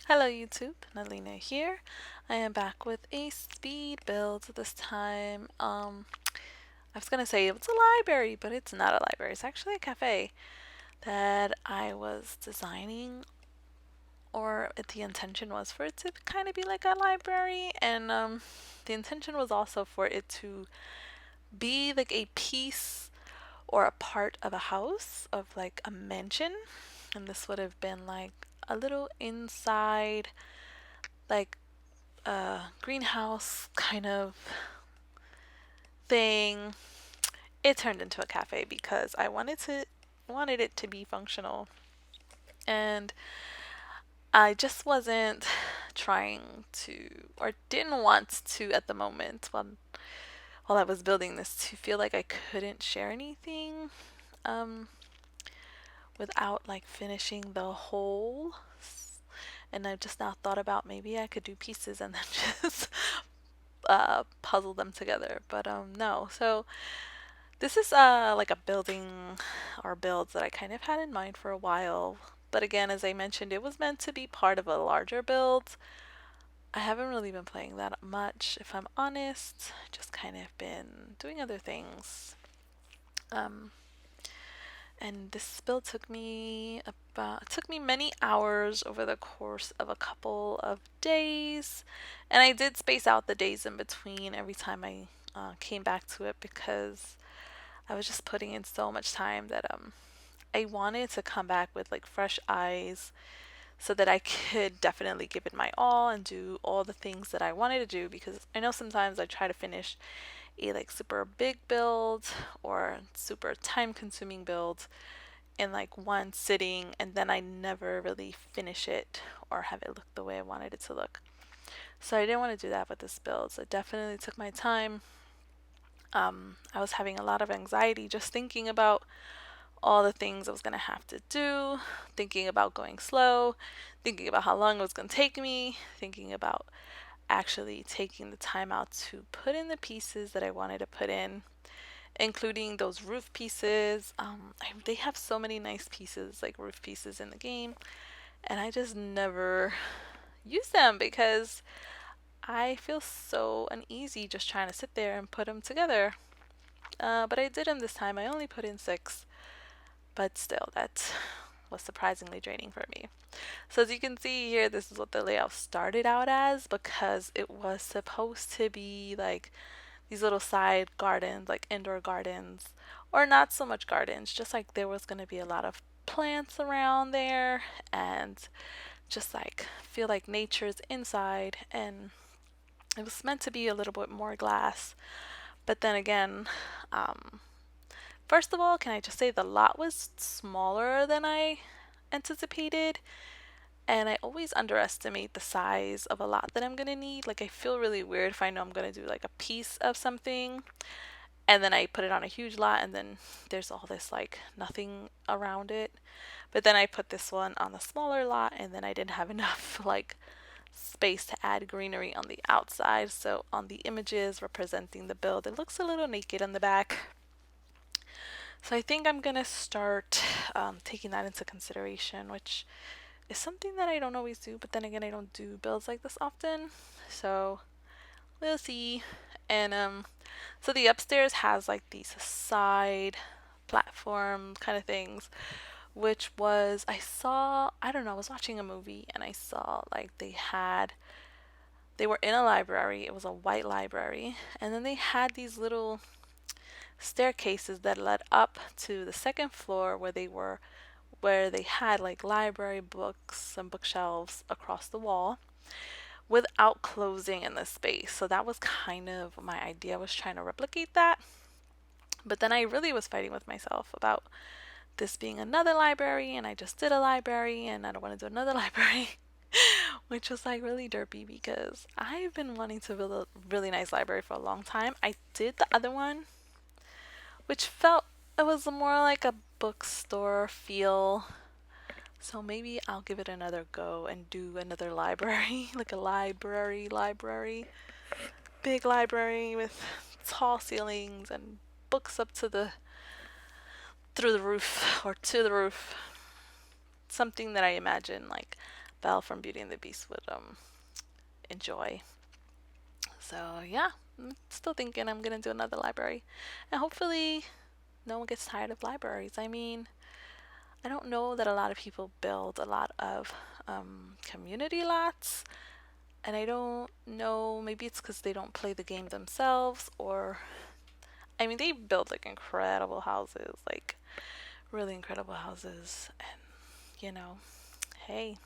Hello YouTube, Nalina here. I am back with a speed build this time. I was gonna say it's a library, but it's not a library. It's actually a cafe that I was designing, or the intention was for it to kind of be like a library, and the intention was also for it to be like a piece or a part of a house of like a mansion, and this would have been like a little inside like greenhouse kind of thing. It turned into a cafe because I wanted it to be functional, and I just wasn't trying to or didn't want to at the moment while I was building this to feel like I couldn't share anything um without like finishing the whole. And I've just now thought about maybe I could do pieces and then just puzzle them together. But no. So this is like a building or builds that I kind of had in mind for a while. But again, as I mentioned, it was meant to be part of a larger build. I haven't really been playing that much, if I'm honest. Just kind of been doing other things. Um, and this build took me many hours over the course of a couple of days. And I did space out the days in between every time I came back to it because I was just putting in so much time that I wanted to come back with like fresh eyes so that I could definitely give it my all and do all the things that I wanted to do, because I know sometimes I try to finish a like super big build or super time consuming build in like one sitting, and then I never really finish it or have it look the way I wanted it to look. So I didn't want to do that with this build. So I definitely took my time. I was having a lot of anxiety just thinking about all the things I was going to have to do, thinking about going slow, thinking about how long it was going to take me, thinking about actually taking the time out to put in the pieces that I wanted to put in, including those roof pieces. They have so many nice pieces, like roof pieces in the game, and I just never use them because I feel so uneasy just trying to sit there and put them together. But I did them this time. I only put in six, but still, that was surprisingly draining for me. So as you can see here, this is what the layout started out as, because it was supposed to be like these little side gardens, like indoor gardens, or not so much gardens, just like there was going to be a lot of plants around there and just like feel like nature's inside. And it was meant to be a little bit more glass. But then again, um, first of all, can I just say the lot was smaller than I anticipated? And I always underestimate the size of a lot that I'm gonna need. Like, I feel really weird if I know I'm gonna do like a piece of something and then I put it on a huge lot and then there's all this like nothing around it. But then I put this one on the smaller lot and then I didn't have enough like space to add greenery on the outside. So on the images representing the build, it looks a little naked on the back. So I think I'm gonna start taking that into consideration, which is something that I don't always do, but then again, I don't do builds like this often. So we'll see. And so the upstairs has like these side platform kind of things, which was I don't know, I was watching a movie and I saw like they were in a library. It was a white library, and then they had these little staircases that led up to the second floor where they had like library books and bookshelves across the wall without closing in the space. So that was kind of my idea. I was trying to replicate that. But then I really was fighting with myself about this being another library, and I just did a library and I don't want to do another library. Which was like really derpy because I've been wanting to build a really nice library for a long time. I did the other one, which felt it was more like a bookstore feel. So maybe I'll give it another go and do another library, like a library, big library with tall ceilings and books up to the through the roof or to the roof. Something that I imagine like Belle from Beauty and the Beast would enjoy. So yeah, I'm still thinking I'm gonna do another library, and hopefully no one gets tired of libraries. I mean, I don't know that a lot of people build a lot of community lots, and I don't know, maybe it's because they don't play the game themselves, or I mean, they build like incredible houses, like really incredible houses, and you know, hey,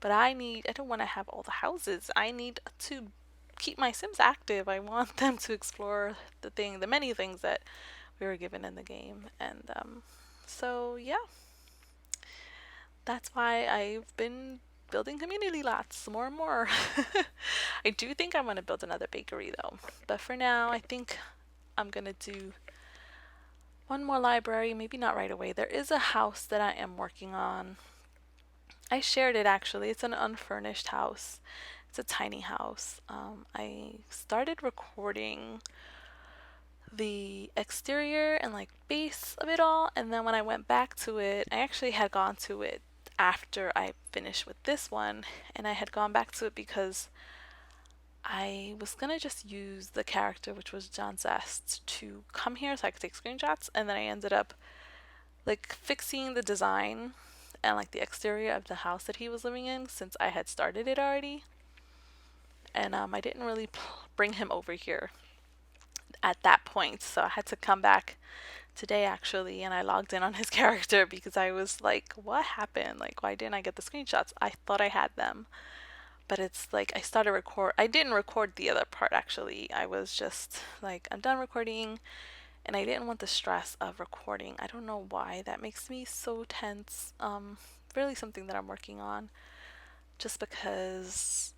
but I don't want to have all the houses. I need to keep my Sims active. I want them to explore the many things that we were given in the game, and so yeah, that's why I've been building community lots more and more. I do think I'm gonna build another bakery though, but for now, I think I'm gonna do one more library, maybe not right away. There is a house that I am working on. I shared it actually. It's an unfurnished house. It's a tiny house. I started recording the exterior and like base of it all, and then when I went back to it, I actually had gone to it after I finished with this one, and I had gone back to it because I was gonna just use the character, which was John Zest, to come here so I could take screenshots, and then I ended up like fixing the design and like the exterior of the house that he was living in since I had started it already. And I didn't really bring him over here at that point, so I had to come back today actually, and I logged in on his character because I was like, what happened? Like, why didn't I get the screenshots? I thought I had them, but it's like I didn't record the other part actually. I was just like, I'm done recording, and I didn't want the stress of recording. I don't know why that makes me so tense. Really something that I'm working on, just because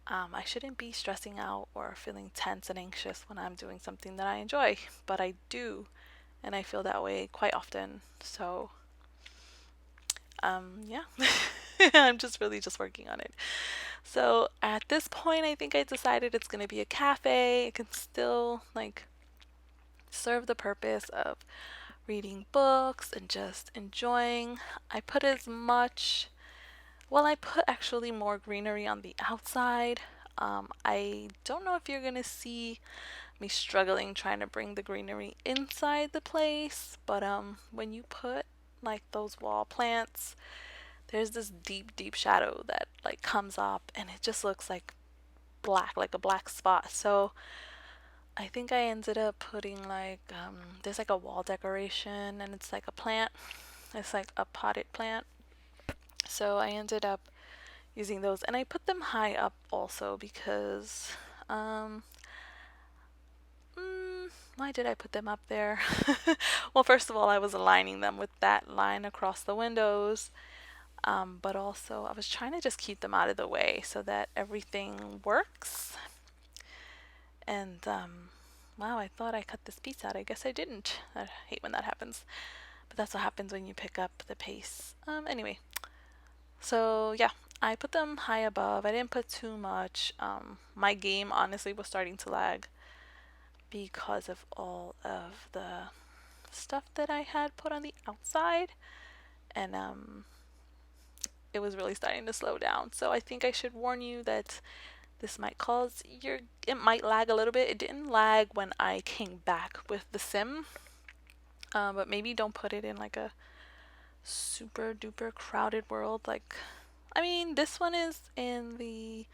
I shouldn't be stressing out or feeling tense and anxious when I'm doing something that I enjoy, but I do, and I feel that way quite often. So, yeah, I'm just really just working on it. So at this point, I think I decided it's gonna be a cafe. It can still like serve the purpose of reading books and just enjoying. I put as much, well, I put actually more greenery on the outside. I don't know if you're gonna see me struggling trying to bring the greenery inside the place, but when you put like those wall plants, there's this deep, deep shadow that like comes up, and it just looks like a black spot. So I think I ended up putting like there's like a wall decoration, and it's like a plant. It's like a potted plant. So I ended up using those, and I put them high up also because um why did I put them up there? Well, first of all, I was aligning them with that line across the windows, but also I was trying to just keep them out of the way so that everything works. And wow, I thought I cut this piece out. I guess I didn't. I hate when that happens, but that's what happens when you pick up the pace. Anyway, so yeah, I put them high above. I didn't put too much. My game honestly was starting to lag because of all of the stuff that I had put on the outside, and it was really starting to slow down. So I think I should warn you that this might cause it might lag a little bit. It didn't lag when I came back with the sim, but maybe don't put it in like a super duper crowded world. Like, I mean, this one is in the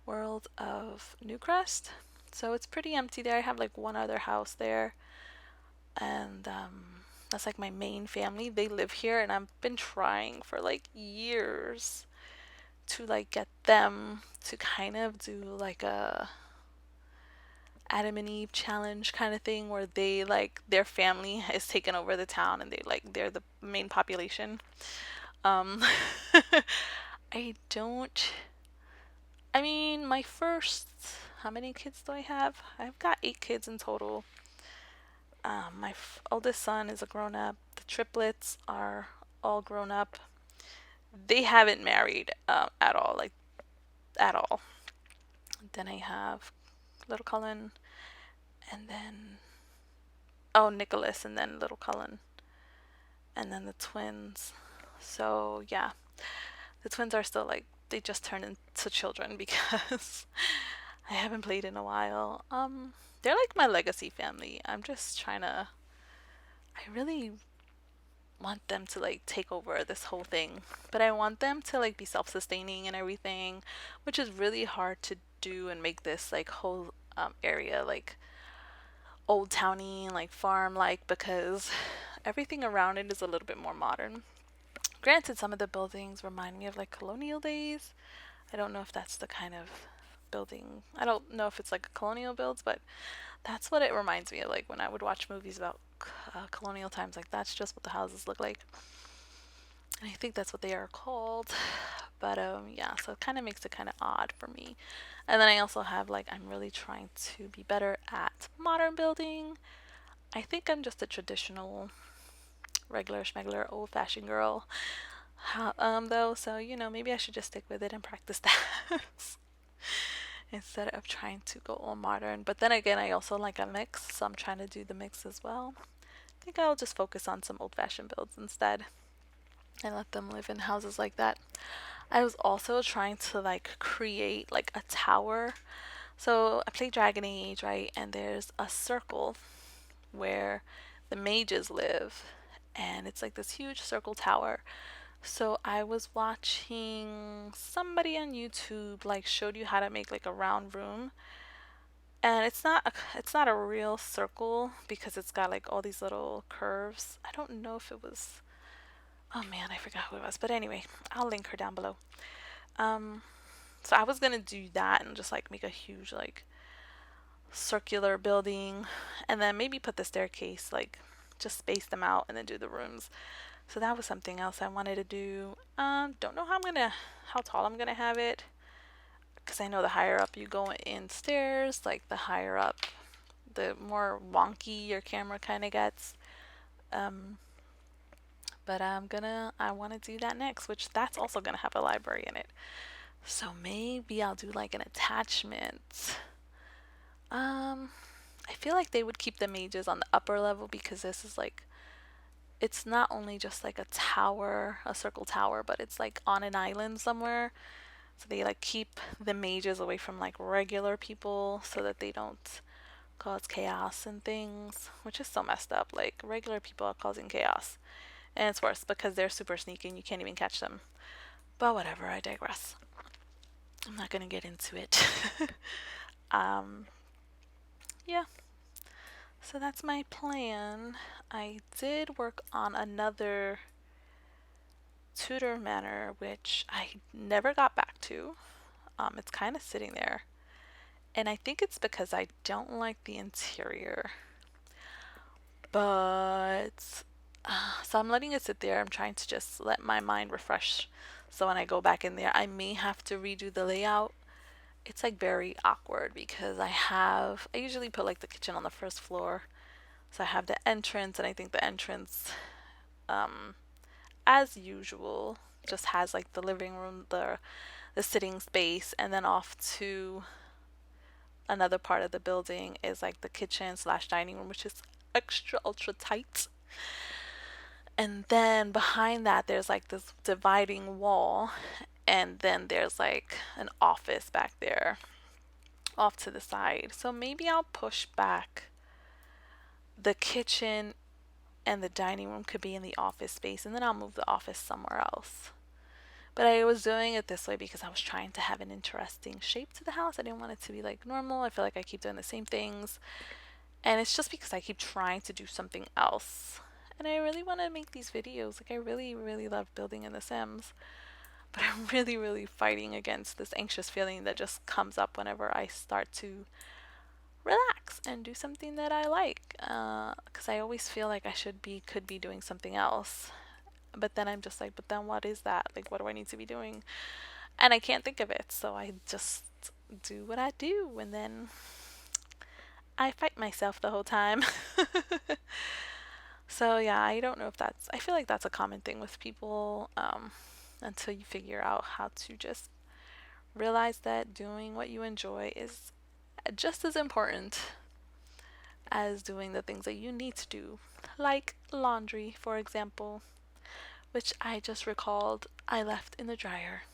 world of Newcrest, so it's pretty empty there. I have like one other house there, and that's like my main family. They live here, and I've been trying for like years to like get them to kind of do like a Adam and Eve challenge kind of thing where they like their family is taken over the town, and they're the main population. Um I don't I mean, my first, how many kids do I have? I've got 8 kids in total. My oldest son is a grown up. The triplets are all grown up. They haven't married at all, like at all. Then I have little Cullen, and then oh, Nicholas, and then little Cullen, and then the twins. So yeah, The twins are still like, they just turned into children because I haven't played in a while. They're like my legacy family. I'm just trying to, I really want them to like take over this whole thing, but I want them to like be self-sustaining and everything, which is really hard to do and make this like whole area like old towny and like farm like, because everything around it is a little bit more modern. Granted, some of the buildings remind me of like colonial days. I don't know if that's the kind of building. I don't know if it's like a colonial builds, but that's what it reminds me of. Like when I would watch movies about colonial times, like that's just what the houses look like. And I think that's what they are called. But yeah, so it kind of makes it kind of odd for me. And then I also have like, I'm really trying to be better at modern building. I think I'm just a traditional, regular schmegler, old fashioned girl. Though, so maybe I should just stick with it and practice that instead of trying to go all modern. But then again, I also like a mix, so I'm trying to do the mix as well. I think I'll just focus on some old fashioned builds instead and let them live in houses like that. I was also trying to like create like a tower. So I play Dragon Age, right? And there's a circle where the mages live, and it's like this huge circle tower. So I was watching somebody on YouTube like showed you how to make like a round room. And it's not a real circle because it's got like all these little curves. I don't know if it was, oh man, I forgot who it was. But anyway, I'll link her down below. Um so I was gonna do that and just like make a huge like circular building, and then maybe put the staircase, like just space them out and then do the rooms. So that was something else I wanted to do. Don't know how tall I'm gonna have it, because I know the higher up you go in stairs, like the higher up, the more wonky your camera kind of gets. Um, but I want to do that next, which that's also gonna have a library in it. So maybe I'll do like an attachment. Um, I feel like they would keep the mages on the upper level because this is like, it's not only just like a tower, a circle tower, but it's like on an island somewhere. So they like keep the mages away from like regular people so that they don't cause chaos and things, which is so messed up. Like regular people are causing chaos. And it's worse because they're super sneaky and you can't even catch them. But whatever, I digress. I'm not gonna get into it. um yeah. So that's my plan. I did work on another Tudor manor, which I never got back to. It's kind of sitting there. And I think it's because I don't like the interior. But, so I'm letting it sit there. I'm trying to just let my mind refresh. So when I go back in there, I may have to redo the layout. It's like very awkward because I usually put like the kitchen on the first floor. So I have the entrance, and I think the entrance, um, as usual, just has like the living room, the sitting space, and then off to another part of the building is like the kitchen slash dining room, which is extra ultra tight. And then behind that, there's like this dividing wall, and then there's like an office back there off to the side. So maybe I'll push back the kitchen, and the dining room could be in the office space, and then I'll move the office somewhere else. But I was doing it this way because I was trying to have an interesting shape to the house. I didn't want it to be like normal. I feel like I keep doing the same things. And it's just because I keep trying to do something else. And I really want to make these videos. Like I really, really love building in The Sims. But I'm really, really fighting against this anxious feeling that just comes up whenever I start to relax and do something that I like. Because I always feel like could be doing something else. But then I'm just like, but then what is that? Like, what do I need to be doing? And I can't think of it. So I just do what I do. And then I fight myself the whole time. So yeah, I don't know if I feel like that's a common thing with people, until you figure out how to just realize that doing what you enjoy is just as important as doing the things that you need to do, like laundry, for example, which I just recalled I left in the dryer.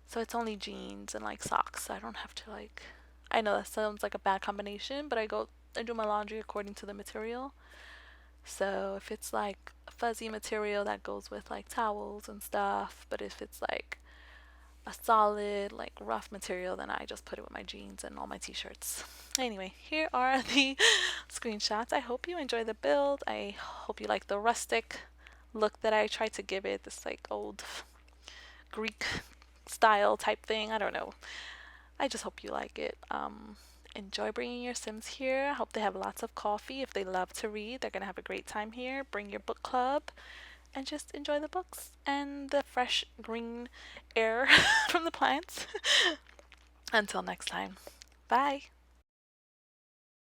So it's only jeans and like socks. So I don't have to like. I know that sounds like a bad combination, but I do my laundry according to the material. So if it's like fuzzy material, that goes with like towels and stuff, but if it's like a solid like rough material, then I just put it with my jeans and all my t-shirts. Anyway, here are the screenshots. I hope you enjoy the build. I hope you like the rustic look that I tried to give it, this like old Greek style type thing. I don't know. I just hope you like it. Enjoy bringing your Sims here. I hope they have lots of coffee. If they love to read, they're gonna have a great time here. Bring your book club and just enjoy the books and the fresh green air from the plants. Until next time, bye.